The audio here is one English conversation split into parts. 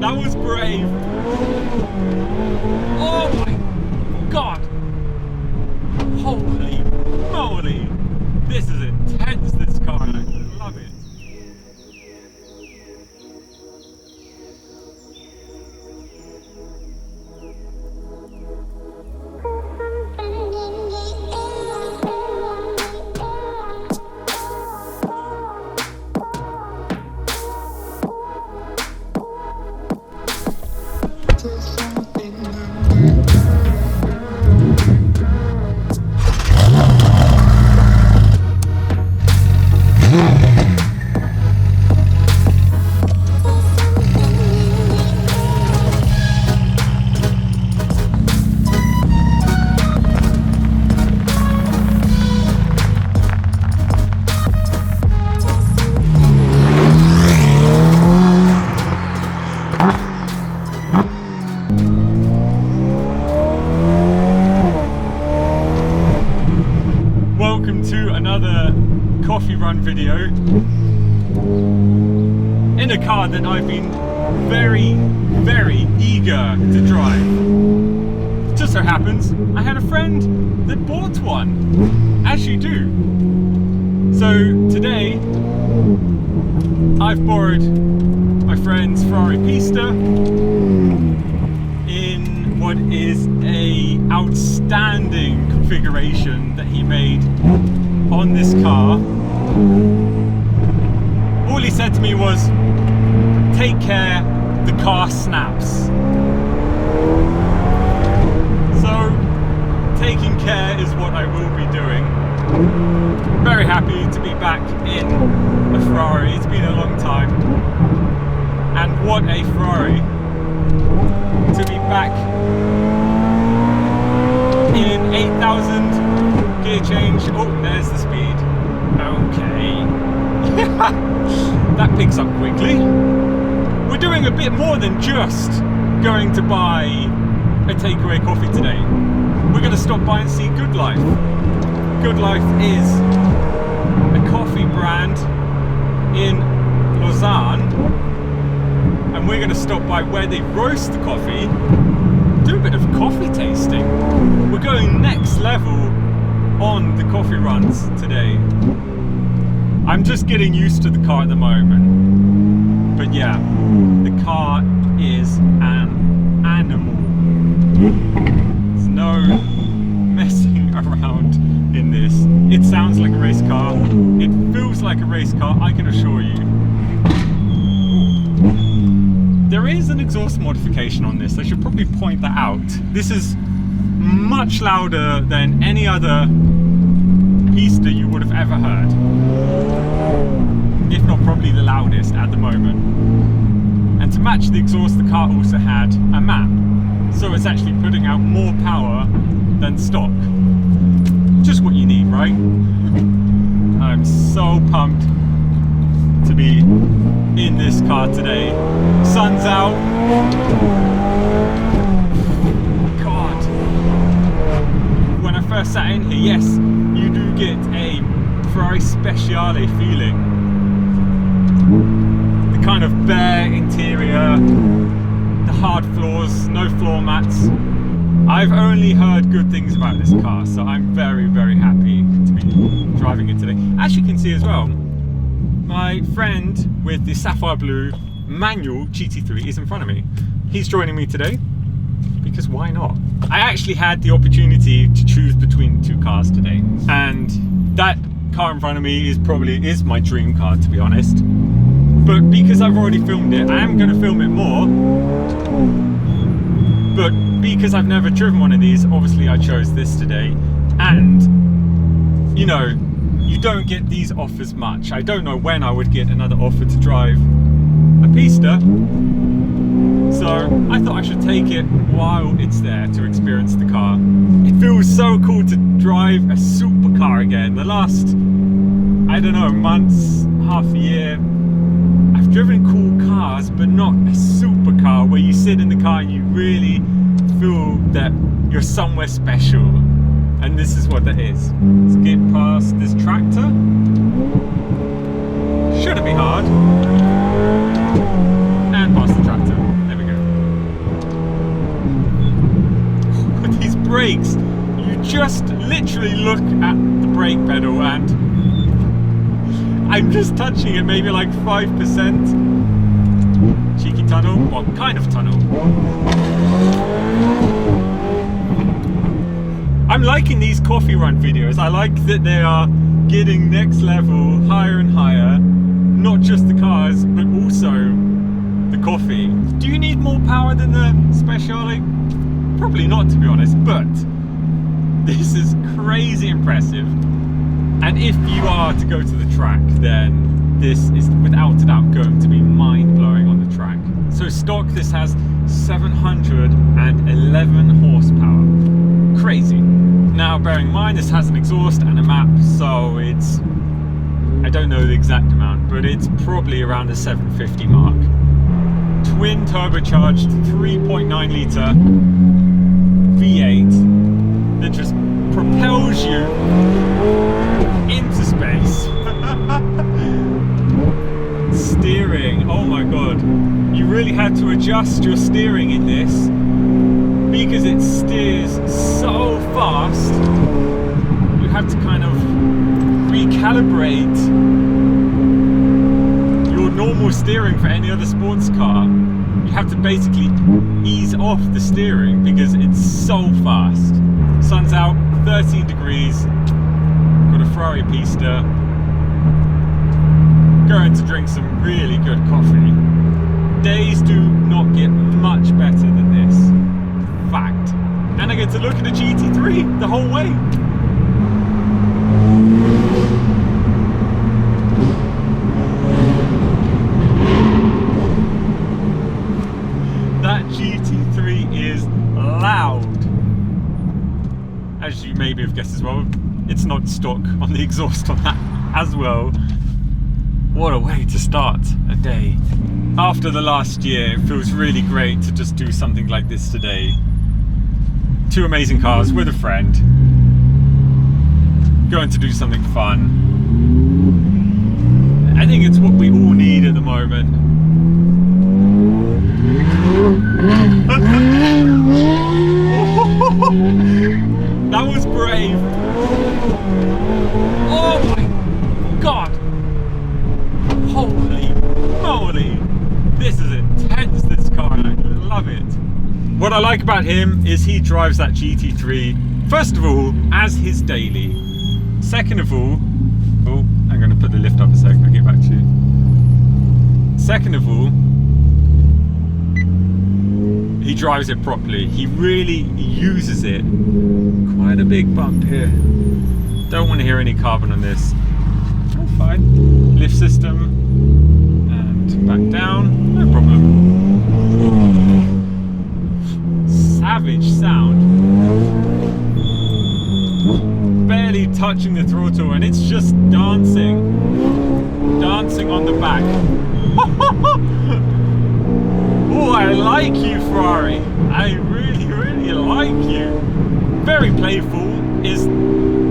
That was brave. Oh my god. Holy moly. This is intense, this car. I love it. Coffee run video in a car that I've been very eager to drive. Just so happens I had a friend that bought one, as you do. So today I've borrowed my friend's Ferrari PISTA in what is a outstanding configuration that he made on this car. All he said to me was, take care, the car snaps. So taking care is what I will be doing. Very happy to be back in a Ferrari. It's been a long time, and what a Ferrari to be back in 8,000 gear change. Oh, there's the speed. Okay. That picks up quickly. We're doing a bit more than just going to buy a takeaway coffee today. We're going to stop by and see Good Life. Good Life is a coffee brand in Lausanne, and we're going to stop by where they roast the coffee, do a bit of coffee tasting. We're going next level on the coffee runs today. I'm just getting used to the car at the moment, but yeah, the car is an animal. There's no messing around in this. It sounds like a race car, it feels like a race car, I can assure you. There is an exhaust modification on this. I should probably point that out. This is much louder than any other PISTA you would have ever heard. If not probably the loudest at the moment. And to match the exhaust, the car also had a map. So it's actually putting out more power than stock. Just what you need, right? I'm so pumped to be in this car today. Sun's out. God. When I first sat in here, yes, you do get a Ferrari Speciale feeling. The kind of bare interior, the hard floors, no floor mats. I've only heard good things about this car, so I'm very happy to be driving it today. As you can see as well, my friend with the sapphire blue manual GT3 is in front of me. He's joining me today because why not? I actually had the opportunity to choose between two cars today, and that car in front of me is my dream car, to be honest. But because I've already filmed it, I am going to film it more. But because I've never driven one of these, obviously I chose this today. And you know, you don't get these offers much. I don't know when I would get another offer to drive a PISTA, so I thought I should take it while it's there to experience the car. It feels so cool to drive a supercar again. The last, I don't know, months, half a year, I've driven cool cars, but not a supercar where you sit in the car and you really feel that you're somewhere special. And this is what that is. Let's get past this tractor. be hard. And past the tractor. There we go. These brakes, you just literally look at the brake pedal and I'm just touching it maybe like 5%. Cheeky tunnel, well, kind of tunnel. I'm liking these coffee run videos. I like that they are getting next level, higher and higher. Not just the cars, but also the coffee. Do you need more power than the Speciale? Probably not, to be honest, but this is crazy impressive. And if you are to go to the track, then this is without a doubt going to be mind-blowing on the track. So stock, this has 711 horsepower. Crazy. Now, bearing in mind, this has an exhaust and a map, so it's, I don't know the exact amount, but it's probably around the 750 mark. Twin turbocharged 3.9 litre V8 that just propels you into space. Steering, oh my god. You really had to adjust your steering in this because it steers so fast. You have to kind of recalibrate your normal steering for any other sports car. You have to basically ease off the steering because it's so fast. Sun's out, 13 degrees. Got a Ferrari PISTA. Going to drink some really good coffee. Days do not get much better than this. Fact. And I get to look at a GT3 the whole way. That GT3 is loud. As you maybe have guessed as well, it's not stock on the exhaust on that as well. What a way to start a day. After the last year, it feels really great to just do something like this today. Two amazing cars with a friend. Going to do something fun. I think it's what we all need at the moment. That was brave. Oh my god. Holy moly. This is intense, this car, and I love it. What I like about him is he drives that GT3, first of all, as his daily. Second of all, oh, I'm going to put the lift up a sec, I'll get back to you. Second of all, he drives it properly. He really uses it. Quite a big bump here. Don't want to hear any carbon on this. Oh, fine. Lift system. And back down. No problem. Savage sound. Barely touching the throttle and it's just dancing. Dancing on the back. Oh, I like you, Ferrari. I really, really like you. Very playful is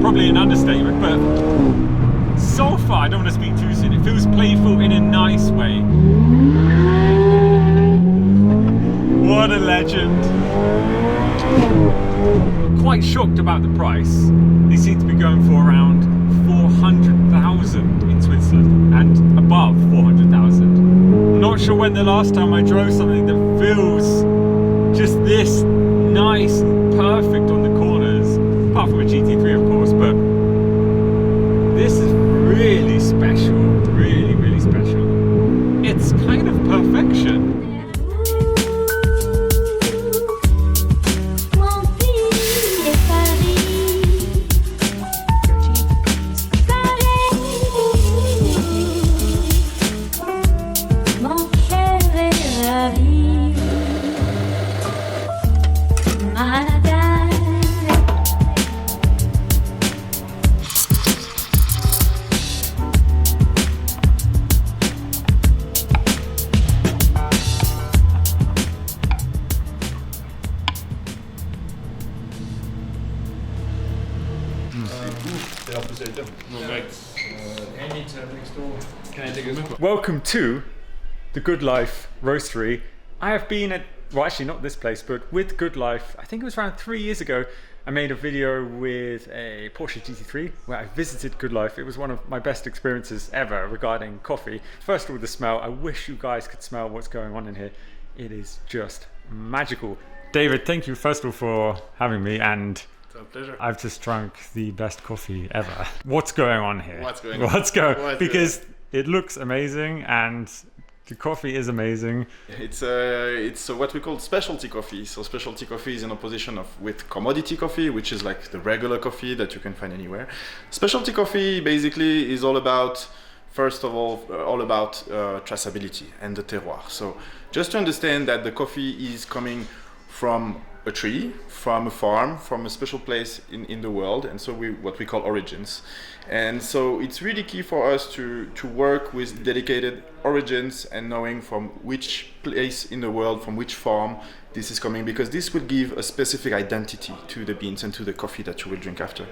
probably an understatement, but so far, I don't want to speak too soon, it feels playful in a nice way. What a legend. Quite shocked about the price. They seem to be going for around 400,000 in Switzerland and above 400,000. Not sure when the last time I drove something that feels just this nice and perfect on the corners, apart from a GT3 of course, but this is really special, really, really special. It's kind of perfection. The opposite. No, mate. Any turn next door. Can I take a Welcome to the Good Life Roastery. I have been at, well actually not this place, but with Good Life, I think it was around 3 years ago, I made a video with a Porsche GT3 where I visited Good Life. It was one of my best experiences ever regarding coffee. First of all, the smell. I wish you guys could smell what's going on in here. It is just magical. David, thank you first of all for having me, and It's a pleasure. I've just drunk the best coffee ever. What's going on here? What's going on? Because it looks amazing and the coffee is amazing. It's what we call specialty coffee. So specialty coffee is in opposition with commodity coffee, which is like the regular coffee that you can find anywhere. Specialty coffee basically is all about, first of all about traceability and the terroir. So just to understand that the coffee is coming from a tree, from a farm, from a special place in the world, and so what we call origins. And so it's really key for us to work with dedicated origins and knowing from which place in the world, from which farm this is coming, because this will give a specific identity to the beans and to the coffee that you will drink after.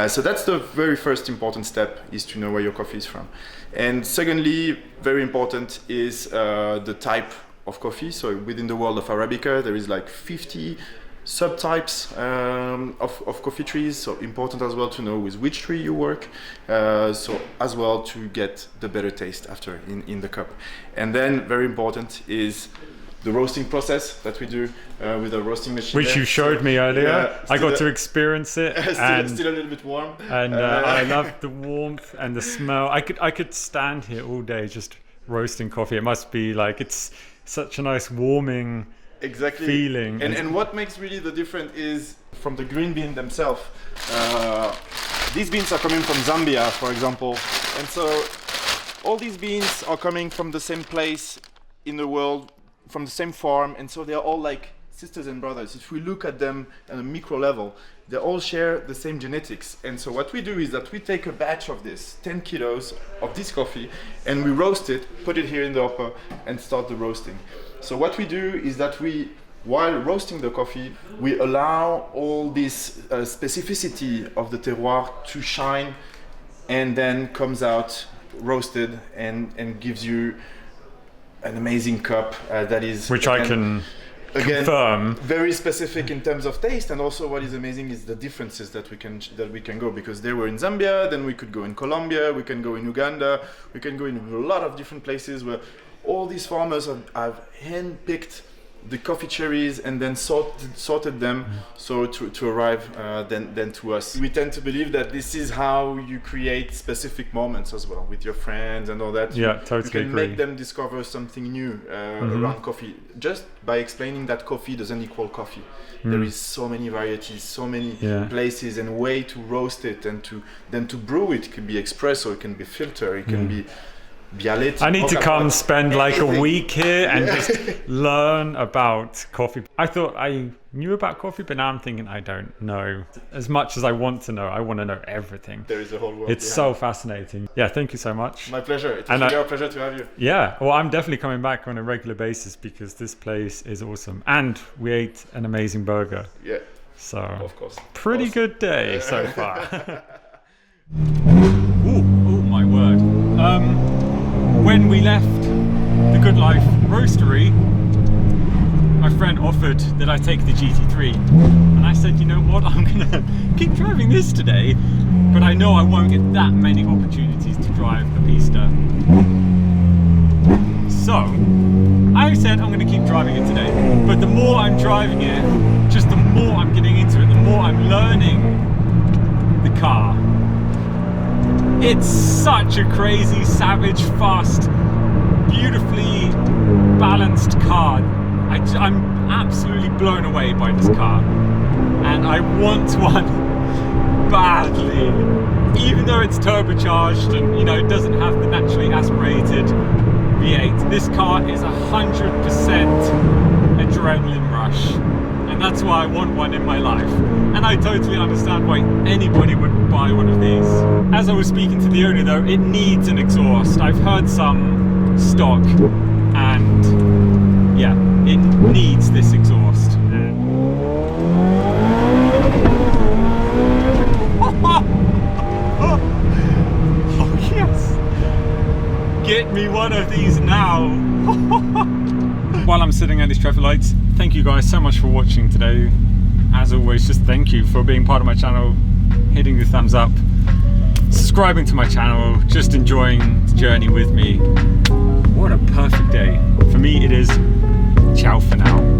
So that's the very first important step, is to know where your coffee is from. And secondly, very important is the type of coffee. So within the world of Arabica, there is like 50 subtypes of coffee trees. So important as well to know with which tree you work. So as well to get the better taste after in the cup. And then very important is the roasting process that we do with a roasting machine. Which you showed me earlier. Yeah, I got to experience it. Still a little bit warm. And I love the warmth and the smell. I could stand here all day just roasting coffee. It must be like, it's such a nice warming feeling. And what makes really the difference is from the green bean themselves. These beans are coming from Zambia, for example. And so all these beans are coming from the same place in the world, from the same farm. And so they're all like sisters and brothers. If we look at them at a micro level, they all share the same genetics. And so what we do is that we take a batch of this, 10 kilos of this coffee, and we roast it, put it here in the hopper, and start the roasting. So what we do is that while roasting the coffee, we allow all this specificity of the terroir to shine, and then comes out roasted and gives you an amazing cup that is... Which I can... confirm. Very specific in terms of taste, and also what is amazing is the differences that we can go, because they were in Zambia, then we could go in Colombia, we can go in Uganda, we can go in a lot of different places where all these farmers have hand-picked the coffee cherries and then sorted them so to arrive then to us. We tend to believe that this is how you create specific moments as well with your friends and all that. Yeah, totally You can agree. make them discover something new around coffee, just by explaining that coffee doesn't equal coffee. There is so many varieties, so many places and way to roast it, and to brew it. It can be espresso, it can be filter, it can be Bialet. I need to come spend like a Anything. week here and just learn about coffee. I thought I knew about coffee, but now I'm thinking I don't know as much as I want to know. I want to know everything. There is a whole world. It's so fascinating. Yeah, thank you so much. My pleasure. It's really our pleasure to have you. Yeah, well, I'm definitely coming back on a regular basis because this place is awesome. And we ate an amazing burger. Yeah, So, of course. pretty Awesome. good day so far. Oh my word. When we left the Good Life Roastery, my friend offered that I take the GT3, and I said, you know what, I'm gonna keep driving this today, but I know I won't get that many opportunities to drive the PISTA. So I said I'm gonna keep driving it today, but the more I'm driving it, just the more I'm getting into it, the more I'm learning the car. It's such a crazy, savage, fast, beautifully balanced car. I'm absolutely blown away by this car, and I want one badly. Even though it's turbocharged and it doesn't have the naturally aspirated V8, this car is 100% adrenaline rush, and that's why I want one in my life. And I totally understand why anybody would buy one of these. As I was speaking to the owner though, it needs an exhaust. I've heard some stock, and yeah, it needs this exhaust. Oh yes! Get me one of these now. While I'm sitting at these traffic lights, thank you guys so much for watching today. As always, just thank you for being part of my channel, hitting the thumbs up, subscribing to my channel, just enjoying the journey with me. What a perfect day. For me, it is. Ciao for now.